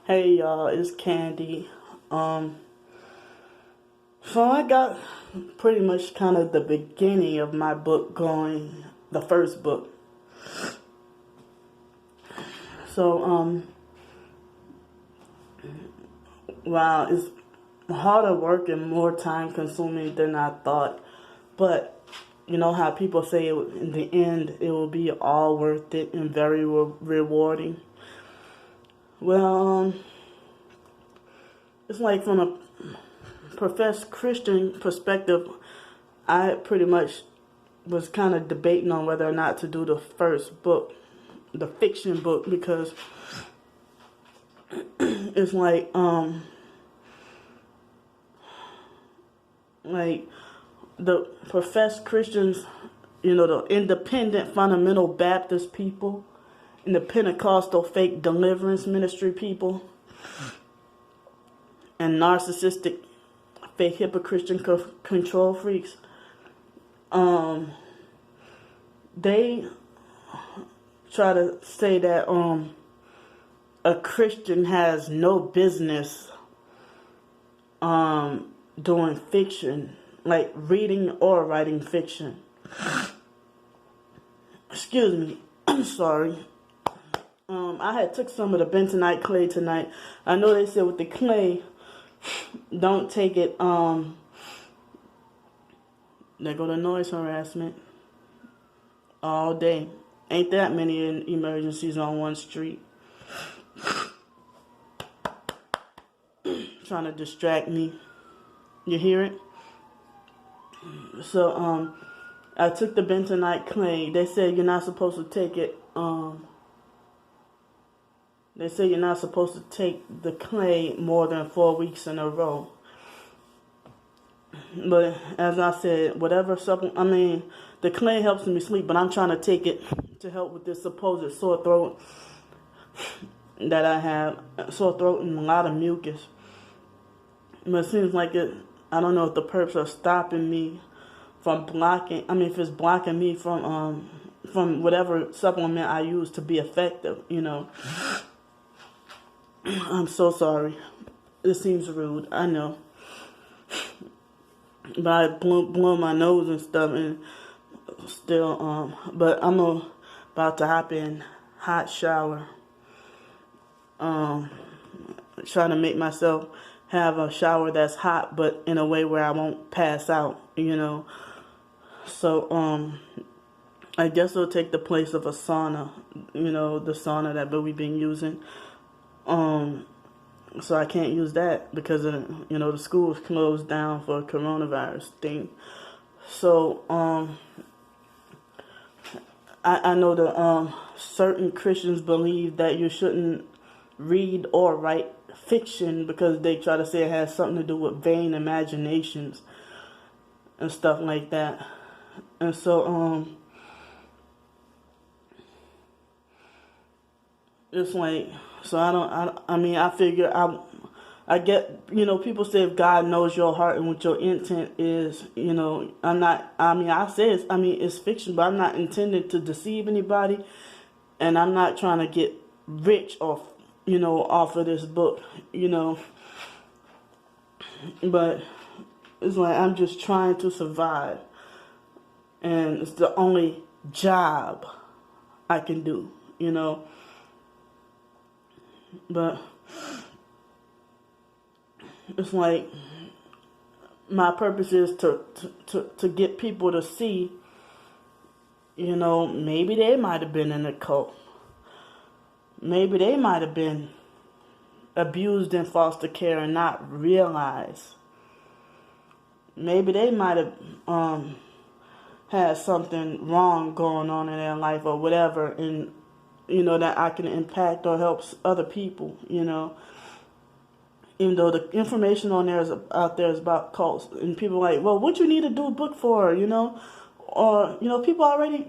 Hey y'all, it's Candy. Um, so I got pretty much kind of the beginning of my book going, the first book. So, wow, it's harder work and more time consuming than I thought. But you know how people say in the end it will be all worth it and very rewarding. Well, it's like from a professed Christian perspective, I pretty much was kind of debating on whether or not to do the first book, the fiction book, because it's like the professed Christians, the independent fundamental Baptist people and the Pentecostal fake deliverance ministry people and narcissistic fake hypocritian control freaks. They try to say that a Christian has no business doing fiction, like reading or writing fiction. Excuse me, I'm sorry. I had took some of the bentonite clay tonight. I know they said with the clay, don't take it. There go the noise harassment all day. Ain't that many emergencies on one street. Trying to distract me. You hear it? So, I took the bentonite clay. They said you're not supposed to take it, they say you're not supposed to take the clay more than 4 weeks in a row. But as I said, whatever the clay helps me sleep, but I'm trying to take it to help with this supposed sore throat that I have. Sore throat and a lot of mucus. But it seems like I don't know if the perps are stopping me from if it's blocking me from whatever supplement I use to be effective, I'm so sorry. It seems rude, I know. But I blew my nose and stuff, and still, but I'm about to hop in hot shower. Trying to make myself have a shower that's hot, but in a way where I won't pass out, So, I guess it'll take the place of a sauna, the sauna that we've been using. So I can't use that because the school's closed down for a coronavirus thing. So I know that certain Christians believe that you shouldn't read or write fiction because they try to say it has something to do with vain imaginations and stuff like that. And so it's like, so I figure I get, people say if God knows your heart and what your intent is, it's fiction, but I'm not intended to deceive anybody, and I'm not trying to get rich off of this book, but it's like I'm just trying to survive, and it's the only job I can do, But it's like my purpose is to get people to see, maybe they might have been in a cult. Maybe they might have been abused in foster care and not realize. Maybe they might have had something wrong going on in their life or whatever, and that I can impact or help other people, Even though the information out there is about cults, and people are like, well, what you need to do a book for, Or, people already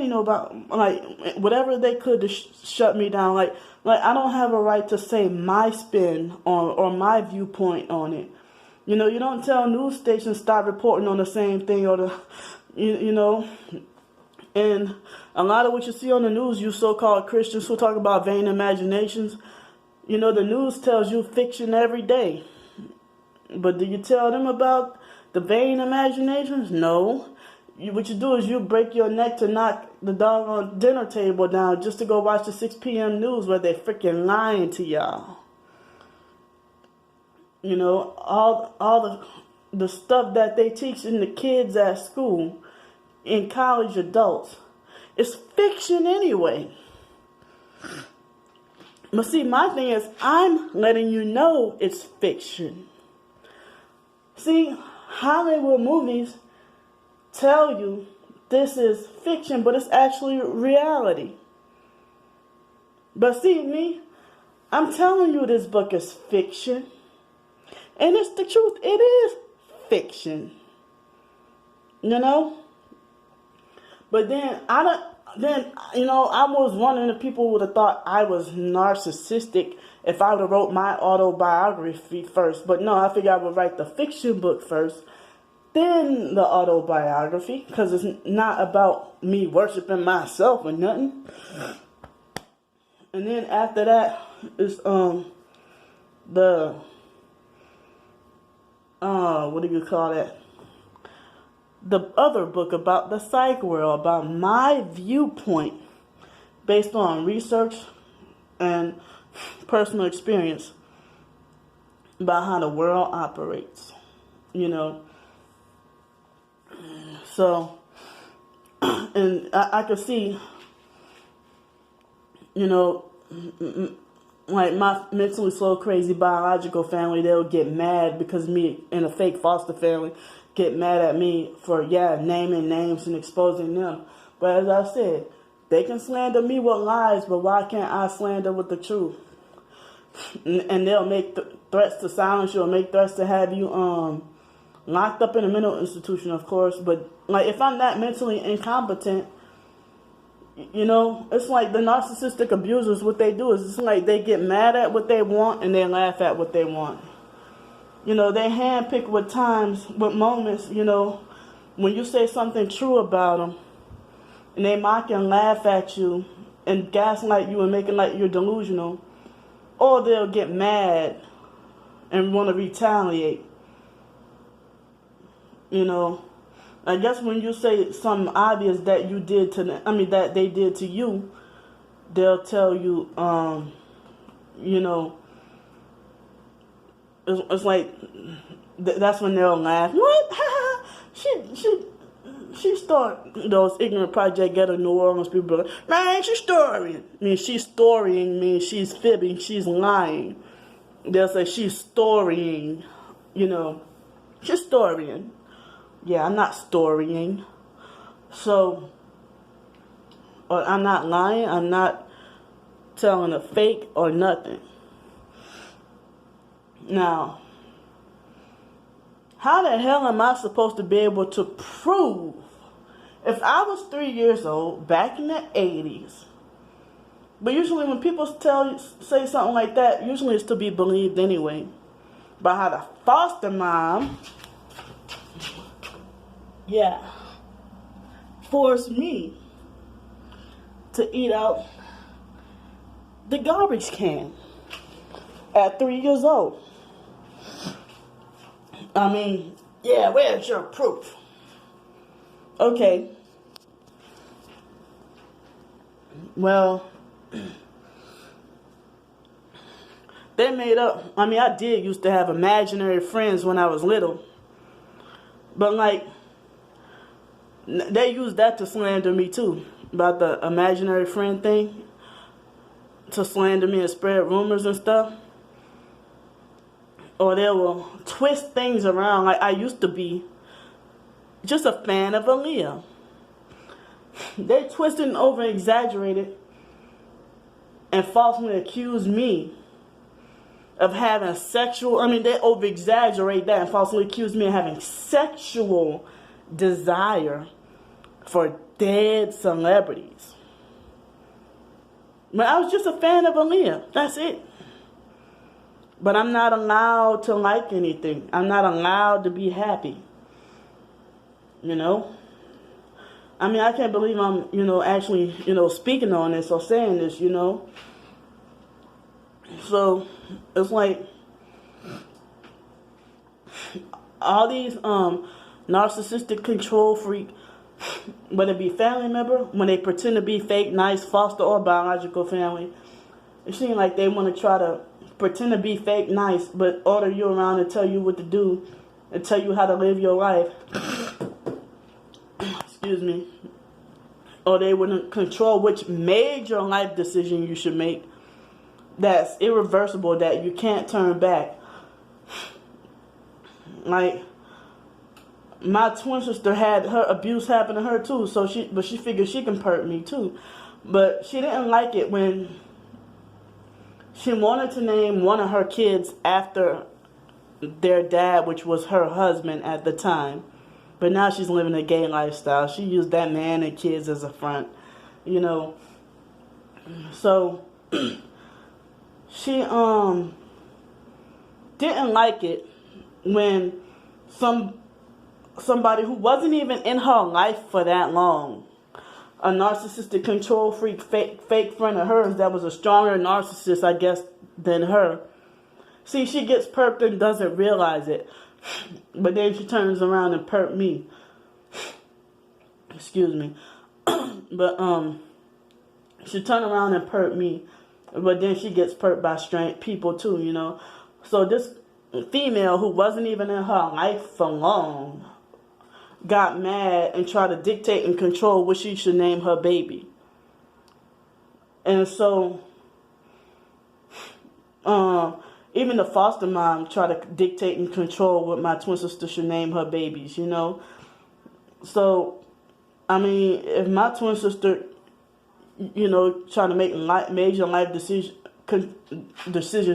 know about, like, whatever they could to shut me down. Like I don't have a right to say my spin or my viewpoint on it. You don't tell news stations stop reporting on the same thing or and a lot of what you see on the news, you so-called Christians who talk about vain imaginations, You know, the news tells you fiction every day. But do you tell them about the vain imaginations? No. What you do is you break your neck to knock the doggone dinner table down just to go watch the 6 p.m. news where they're freaking lying to y'all. You know, all the stuff that they teach in the kids at school, in college adults, it's fiction anyway. But see, my thing is, I'm letting you know it's fiction. See, Hollywood movies tell you this is fiction, but it's actually reality. But see, me, I'm telling you this book is fiction. And it's the truth. It is fiction. You know? But then, I was one of the people who would have thought I was narcissistic if I would have wrote my autobiography first. But no, I figured I would write the fiction book first, then the autobiography, because it's not about me worshiping myself or nothing. And then after that is what do you call that? The other book about the psych world, about my viewpoint based on research and personal experience about how the world operates, you know. So, and I could see, you know, like my mentally slow, crazy biological family, they'll get mad because me in a fake foster family get mad at me for, naming names and exposing them. But as I said, they can slander me with lies, but why can't I slander with the truth? And they'll make threats to silence you or make threats to have you locked up in a mental institution, of course. But like, if I'm not mentally incompetent, you know, it's like the narcissistic abusers, what they do is it's like they get mad at what they want and they laugh at what they want. You know, they handpick with moments, you know, when you say something true about them, and they mock and laugh at you and gaslight you and make it like you're delusional, or they'll get mad and want to retaliate. You know, I guess when you say something obvious that you did to them, that they did to you, they'll tell you, you know, it's like that's when they'll laugh. What? she started those ignorant Project Ghetto New Orleans people. Man, she's storying. I mean, she's storying means she's fibbing. She's lying. They'll say she's storying. You know, she's storying. Yeah, I'm not storying. So, or I'm not lying. I'm not telling a fake or nothing. Now, how the hell am I supposed to be able to prove, if I was 3 years old back in the 80s, but usually when people say something like that, usually it's to be believed anyway, about how the foster mom, forced me to eat out the garbage can at 3 years old. Where's your proof? Okay. Well, they made up. I did used to have imaginary friends when I was little. But, like, they used that to slander me, too. About the imaginary friend thing. To slander me and spread rumors and stuff. Or they will twist things around. Like, I used to be just a fan of Aaliyah. They twisted and over-exaggerated and falsely accused me of having sexual... they over-exaggerate that and falsely accused me of having sexual desire for dead celebrities. But I was just a fan of Aaliyah. That's it. But I'm not allowed to like anything. I'm not allowed to be happy. You know? I can't believe I'm, actually, speaking on this or saying this, So it's like all these narcissistic control freak, whether it be family member, when they pretend to be fake, nice, foster or biological family, it seems like they want to try to pretend to be fake, nice, but order you around and tell you what to do and tell you how to live your life. Excuse me. Or they wouldn't control which major life decision you should make that's irreversible, that you can't turn back. Like, my twin sister had her abuse happen to her too, so she figured she can perp me too. But she didn't like it when she wanted to name one of her kids after their dad, which was her husband at the time. But now she's living a gay lifestyle. She used that man and kids as a front, you know. So she didn't like it when somebody who wasn't even in her life for that long, a narcissistic control freak, fake friend of hers that was a stronger narcissist, I guess, than her. See, she gets perped and doesn't realize it. But then she turns around and perp me. Excuse me. But she turned around and perp me. But then she gets perped by strange people too, you know. So this female who wasn't even in her life for long got mad and tried to dictate and control what she should name her baby. And so even the foster mom tried to dictate and control what my twin sister should name her babies, you know. So, I mean, if my twin sister, you know, trying to make major life decisions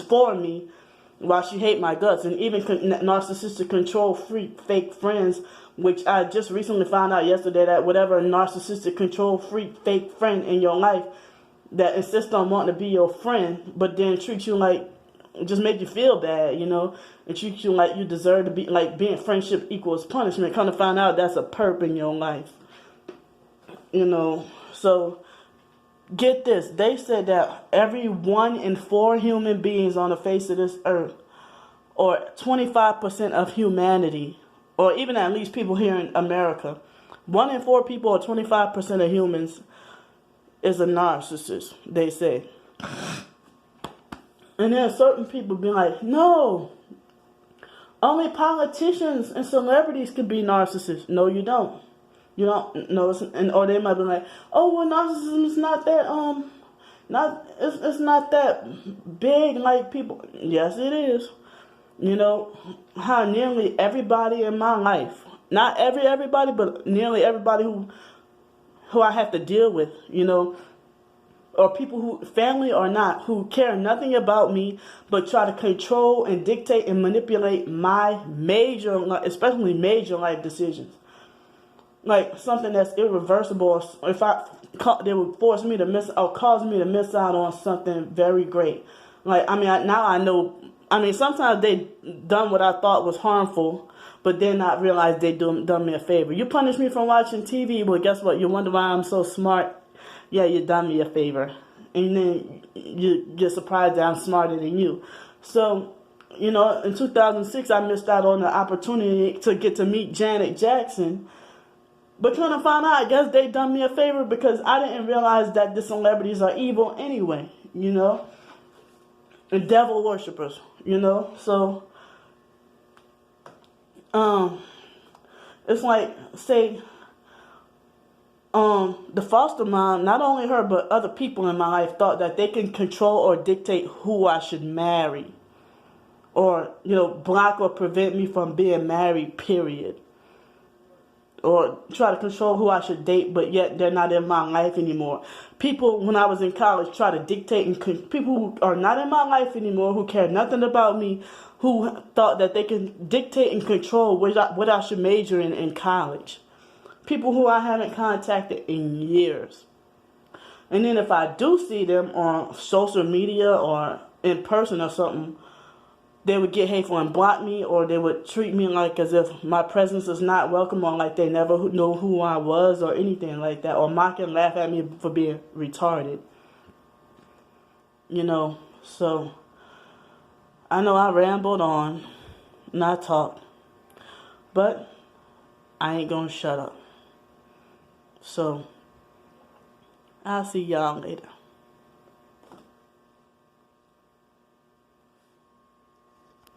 for me, while she hate my guts, and even narcissistic control freak fake friends, which I just recently found out yesterday that whatever narcissistic control freak fake friend in your life that insists on wanting to be your friend, but then treats you like, just make you feel bad, you know, and treat you like you deserve to be, like being friendship equals punishment. Kind of find out that's a perp in your life, you know. So get this, they said that every 1 in 4 human beings on the face of this earth, or 25% of humanity, or even at least people here in America, 1 in 4 people, or 25% of humans, is a narcissist, they say. And then certain people be like, no, only politicians and celebrities could be narcissists. No, you don't. You don't know, or they might be like, oh, well, narcissism is not that it's not that big like people. Yes, it is. You know how nearly everybody in my life, not everybody, but nearly everybody who I have to deal with, you know, or people who, family or not, who care nothing about me but try to control and dictate and manipulate my especially major life decisions. Like something that's irreversible. If they would force me to miss or cause me to miss out on something very great. Like, I mean, now I know. I mean, sometimes they done what I thought was harmful, but then not realize they done me a favor. You punish me from watching TV, well, guess what? You wonder why I'm so smart. Yeah, you done me a favor, and then you're surprised that I'm smarter than you. So, you know, in 2006, I missed out on the opportunity to get to meet Janet Jackson. But kind of find out, I guess they done me a favor because I didn't realize that the celebrities are evil anyway, you know, and devil worshippers, you know. So, it's like, say, the foster mom, not only her but other people in my life thought that they can control or dictate who I should marry, or, you know, block or prevent me from being married, period. Or try to control who I should date, but yet they're not in my life anymore. People, when I was in college, try to dictate, and people who are not in my life anymore, who care nothing about me, who thought that they can dictate and control what I should major in college. People who I haven't contacted in years. And then if I do see them on social media or in person or something, they would get hateful and block me, or they would treat me like as if my presence is not welcome, or like they never know who I was or anything like that, or mock and laugh at me for being retarded. You know, so I know I rambled on and I talked, but I ain't gonna shut up. So, I'll see y'all later.